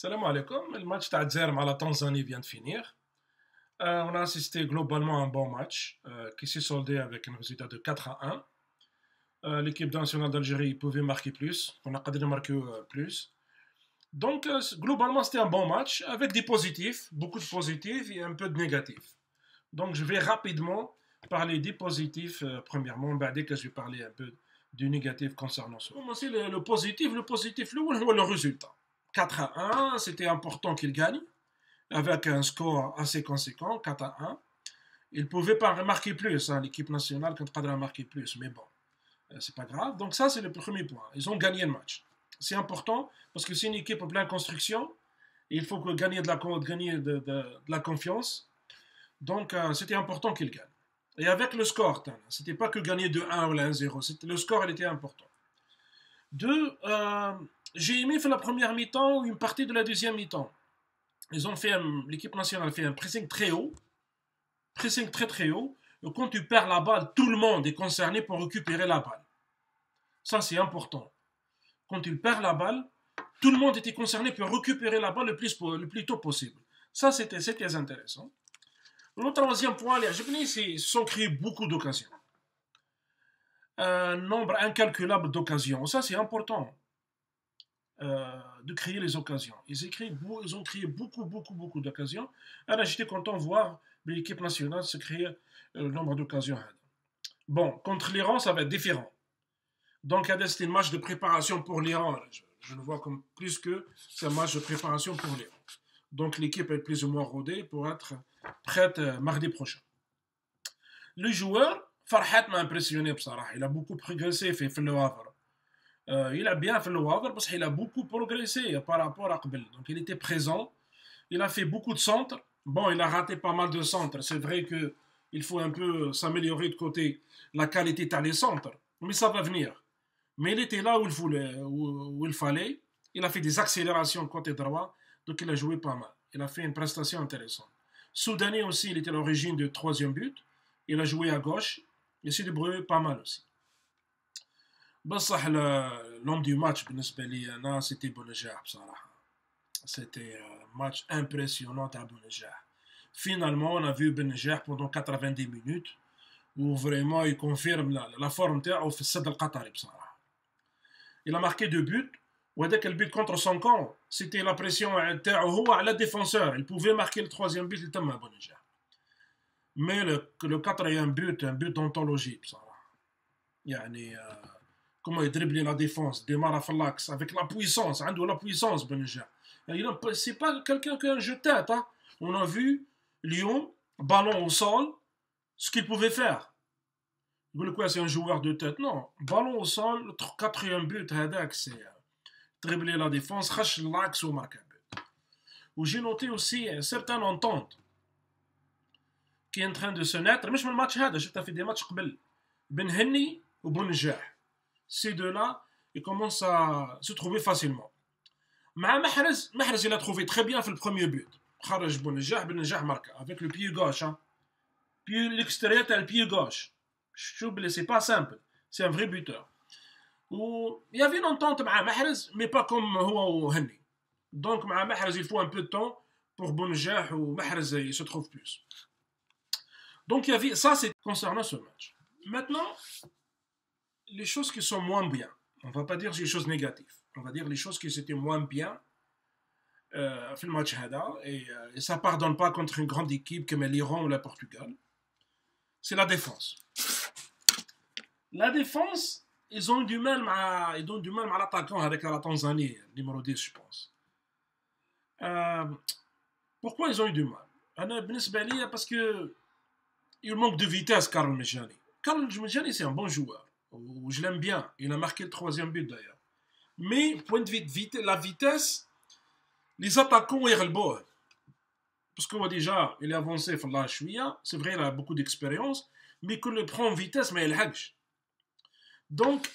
Salam alaikum. Le match d'Adzer à la Tanzanie vient de finir. On a assisté globalement à un bon match qui s'est soldé avec un résultat de 4-1. L'équipe nationale d'Algérie pouvait marquer plus. On a cadré marquer plus. Donc, globalement, c'était un bon match avec des positifs, beaucoup de positifs et un peu de négatifs. Donc, je vais rapidement parler des positifs, premièrement, dès que je vais parler un peu du négatif concernant ça. Commencer le positif. Le positif, le résultat. 4-1, c'était important qu'il gagne, avec un score assez conséquent, 4-1. Il ne pouvait pas marquer plus, hein, l'équipe nationale, quand il a marqué plus, mais bon, c'est pas grave. Donc ça, c'est le premier point. Ils ont gagné le match. C'est important, parce que c'est une équipe en pleine construction, et il faut gagner de la confiance. Donc, c'était important qu'il gagne. Et avec le score, c'était pas que gagner de 1 ou 1-0, le score, il était important. Deux, j'ai aimé faire la première mi-temps ou une partie de la deuxième mi-temps. L'équipe nationale fait un pressing très haut, pressing très très haut. Et quand tu perds la balle, tout le monde est concerné pour récupérer la balle. Ça, c'est important. Quand tu perds la balle, tout le monde était concerné pour récupérer la balle le plus tôt possible. Ça, c'était intéressant. Le troisième point, les Égyptiens se sont créés beaucoup d'occasions. Un nombre incalculable d'occasions. Ça, c'est important. De créer les occasions. Ils ont créé beaucoup d'occasions. Alors, j'étais content de voir l'équipe nationale se créer le nombre d'occasions. Bon, contre l'Iran, ça va être différent. Donc, c'était un match de préparation pour l'Iran. Je le vois comme plus que c'est un match de préparation pour l'Iran. Donc, l'équipe est plus ou moins rodée pour être prête mardi prochain. Le joueur, Farhat m'a impressionné. Il a beaucoup progressé fait le Havre. Il a bien fait le Havre parce qu'il a beaucoup progressé par rapport à Qbel. Donc il était présent, il a fait beaucoup de centres. Bon, il a raté pas mal de centres. C'est vrai qu'il faut un peu s'améliorer de côté la qualité dans les centres, mais ça va venir. Mais il était là où il fallait. Il a fait des accélérations côté droit, donc il a joué pas mal. Il a fait une prestation intéressante. Soudani aussi, il était à l'origine du troisième but. Il a joué à gauche. Il s'est débrouillé pas mal aussi. بصح l'homme du match بالنسبة لي أنا c'était Bounedjah بصراحة. C'était un match impressionnant à Bounedjah. Finalement, on a vu Bounedjah pendant 90 minutes où vraiment il confirme la forme تاعو في السد القطري بصراحة. Il a marqué 2 buts وهذاك البيت contre son camp, c'était la pression تاعو هو على défenseur. Il pouvait marquer le troisième but اللي تم Bounedjah. Mais le quatrième but, un but d'anthologie بصراحة. يعني comment il dribble la défense, démarre à l'axe avec la puissance, la puissance, Bounedjah. C'est pas quelqu'un qui a un jeu de tête. Hein. On a vu Lyon, ballon au sol, ce qu'il pouvait faire. Vous voulez quoi, c'est un joueur de tête? Non, ballon au sol, le quatrième but, c'est dribbler la défense, rache l'axe ou marquer un but. Où j'ai noté aussi une certaine entente qui est en train de se naître. Mais je me match, j'ai fait des matchs Ben Henni ou Bounedjah. Ces deux-là, ils commencent à se trouver facilement. Mahrez, il a trouvé très bien fait le premier but. Kharaj Bounedjah marque avec le pied gauche. Hein. Puis l'extérieur, t'as le pied gauche. C'est pas simple. C'est un vrai buteur. Il y avait une entente avec Mahrez, mais pas comme Houa Henni. Donc, avec Mahrez, il faut un peu de temps pour Bounedjah ou Mahrez, il se trouve plus. Donc, ça, c'est concernant ce match. Maintenant, les choses qui sont moins bien. On ne va pas dire les choses négatives. On va dire les choses qui étaient moins bien dans le match. Et ça ne pardonne pas contre une grande équipe comme l'Iran ou le Portugal. C'est la défense. La défense, ils ont du mal à l'attaquant avec la Tanzanie, numéro 10, je pense. Pourquoi ils ont eu du mal? Parce qu'il manque de vitesse, Karl Medjani. Karl Medjani, c'est un bon joueur. Je l'aime bien. Il a marqué le troisième but d'ailleurs. Mais, point de vue la vitesse, les attaquants يغلبوه. Parce que déjà, il est avancé في الله شوية. C'est vrai, il a beaucoup d'expérience. Mais qu'il le prend en vitesse, mais il يلحقش. Donc,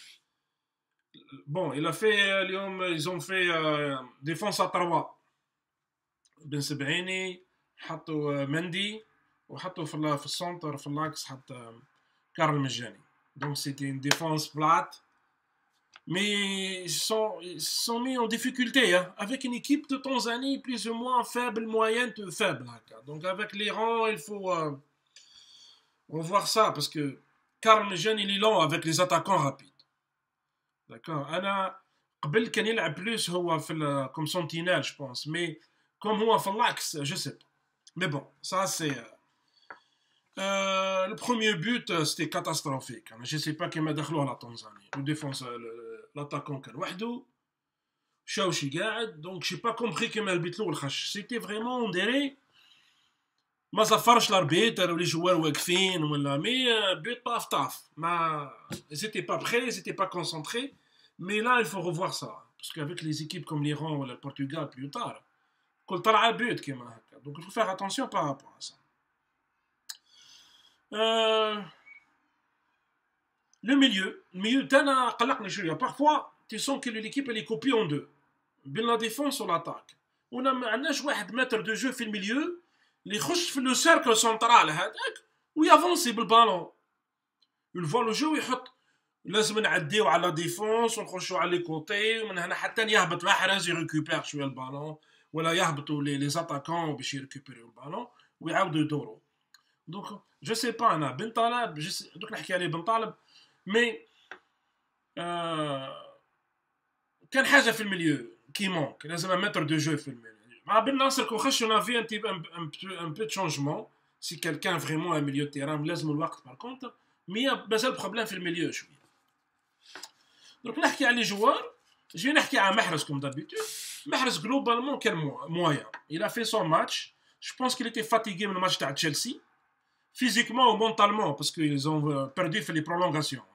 bon, ils ont fait défense à 3. Ben Sebaini, حطوا مندي وحطوا في السنتر في اللاكس حط كارل مجاني. Donc c'était une défense plate Mais ils sont mis en difficulté, hein, avec une équipe de Tanzanie plus ou moins faible, moyenne, faible. Donc avec l'Iran, il faut revoir ça, parce que Karl Mejan, il est lent avec les attaquants rapides. D'accord. انا قبل كان يلعب بلوس هو في comme sentinelle, je pense, mais comme هو في l'axe, je sais pas. Mais bon, ça c'est le premier but, c'était catastrophique. Je ne sais pas qui m'a déclaré à la Tanzanie. Le défenseur, l'attaquant كان وحده شاوشي قاعد. Donc j'ai pas compris كيما البيت الاول خش. C'était vraiment on dirait ما زفرش الاربيتر ولا جوار واقفين ولا مي بيت طاف طاف. ما ils étaient pas prêts, ils étaient pas concentrés. Mais là il faut revoir ça parce qu'avec les équipes comme l'Iran ou le Portugal plus tard, كل طلعه بيت كيما هكا. Donc il faut faire attention par rapport à ça. Le milieu تاعنا قلقني شويه. Parfois tu sens que l'équipe elle est coupée en deux بين la défense ou l'attaque. ونا ما عندناش واحد ماتر دو جو في الميليو اللي يخش في لو سيركل سنترال هذاك ويافونسي بالبالون. يلفوا لو جو يحط لازم نعديو على ديفونس ونخشوا على لي كوتي ومن هنا حتى يهبط محرز يريكوبير شويه البالون ولا يهبطوا لي زاتاكون باش يريكوبيريو البالون ويعاودوا يدوروا. دونك جو سي با انا بن طالب دوك نحكي عليه بن طالب مي كان حاجه في الميليو كي مونك لازم ماتر دو جو في الميليو. مع بن ناصر كون خش اون في ان بو دو شونجمون سي كالكان فريمون ان ميليو تيران لازم الوقت بار كونتر مي مازال بروبليم في الميليو شويه. دونك نحكي على لي جوار جي نحكي على محرز كوم دابيتود. محرز جلوبالمون كان مويان il a fait son match. Je pense qu'il était fatigué من الماتش تاع تشيلسي physiquement ou mentalement parce qu'ils ont perdu fait les prolongations.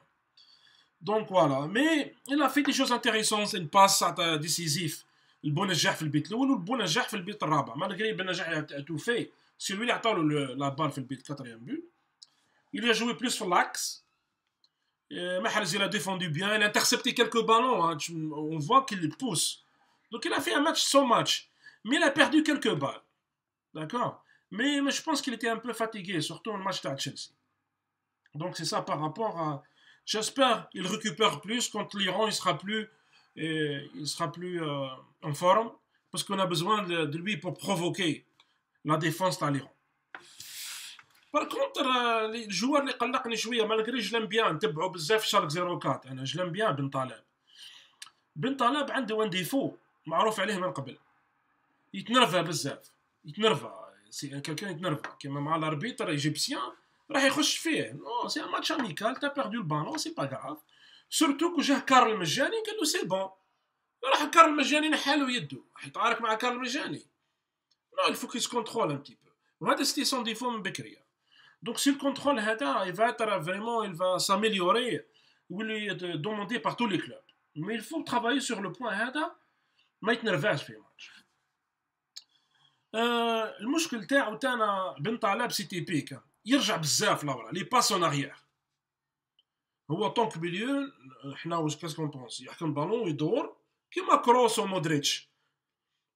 Donc voilà, mais il a fait des choses intéressantes, une passe décisive. البو نجاح في البيت الاول والبو نجاح في البيت الرابع. مالغري بن نجاح تو في سي لوي اللي عطاو لا بال في البيت كاتريام بوت. Il a joué plus sur l'axe. Mahrez il a défendu bien, il a intercepté quelques ballons, hein. On voit qu'il pousse. Donc il a fait un match sans match, mais il a perdu quelques balles. D'accord. Mais je pense qu'il était un peu fatigué, surtout le match de Chelsea. Donc c'est ça par rapport à... J'espère qu'il récupère plus contre l'Iran, il sera plus en forme, parce qu'on a besoin de lui pour provoquer la défense de l'Iran. Par contre, les joueurs اللي قلقني شويه malgré je l'aime bien نتبعو بزاف شارك 04. انا je l'aime bien بن طالب. بن طالب عنده وان ديفو معروف عليه من قبل. يتنرفى بزاف. يتنرفى. سي كالكان يتنرفى كيما مع الاربيتر ايجيبسيان راح يخش فيه. نو سي ان ماتش اميكال تا بيردو البالون سي با غراف. سورتو كو جاه كارل المجاني قال له سي بون. راح كارل المجاني نحالو يدو. يتعارك مع كارل المجاني. نو il faut qu'il se contrôle un petit peu. وهذا سيتي سون ديفو من بكريه. Donc si le contrôle il va être vraiment, il va s'améliorer, il est demandé par tous les clubs. Mais il faut travailler sur le point ما يتنرفاش في الماتش. المشكل تاعنا بن طالب سي تيبيك يرجع بزاف لورا لي باس اون اريير. هو طونك ميليو حنا واش كاسكون بونس يحكم بالون يدور كيما كروس ومودريتش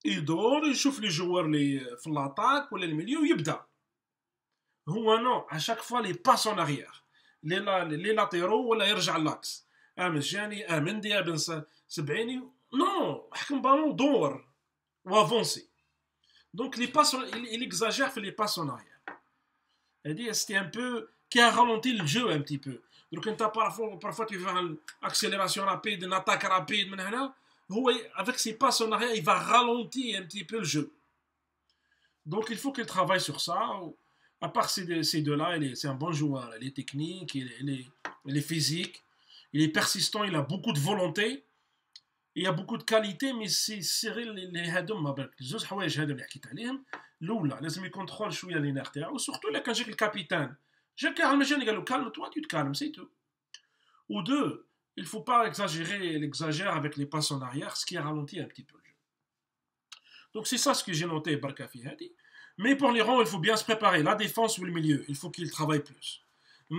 يدور يشوف لي جوار لي في لاطاك ولا الميليو يبدا. هو نو اشاك فوا لي باس اون اريير لي لاتيرو ولا يرجع لاكس مجاني مندي بن سبعيني نو حكم بالون دور وافونسي. دونك لي باس il exagère في لي باس اون اريير. هادي سيتي ان بو كي a ralenti le jeu un petit peu. دونك انت parfois tu fais une accélération rapide une attaque rapide من هنا هو avec ses passes en arrière il va ralentir un petit peu le jeu. Donc il faut qu'il travaille sur ça. À part ces deux-là, c'est un bon joueur. Il est technique, il est physique, il est persistant, il a beaucoup de volonté, il a beaucoup de qualité, mais c'est Cyril اللي هادم ما بالك زوج حوايج هادو اللي حكيت عليهم. الأولى لازم يكونترول شوية لي نير تاعو وسورتو إلا كان جاك الكابيتان جاك المجاني قال له calme toi tu te calmes c'est tout. Ou deux, il faut pas exagérer, il exagère avec les passes en arrière, ce qui a ralenti un petit peu le jeu. Donc c'est ça ce que j'ai noté Barka fi hadi. Mais pour l'Iran, il faut bien se préparer. La défense ou le milieu, il faut qu'il travaille plus.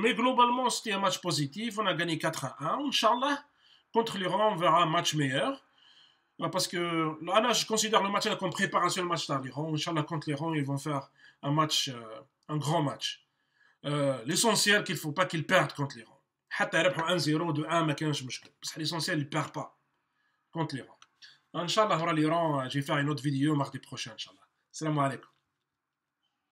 Mais globalement, c'était un match positif. On a gagné 4-1. Inch'Allah, contre l'Iran, on verra un match meilleur. Parce que là, je considère le match comme préparation au match de l'Iran. Inch'Allah, contre l'Iran, ils vont faire un match, un grand match. L'essentiel, qu'il ne faut pas qu'ils perdent contre l'Iran. حتى يربحوا 1-0 2-1 ما كانش مشكل بصح ليسونسيال اللي بيغ با كونت ليران ان شاء الله ورا ليران جي فار اون اوت فيديو mardi prochain ان شاء الله. السلام عليكم.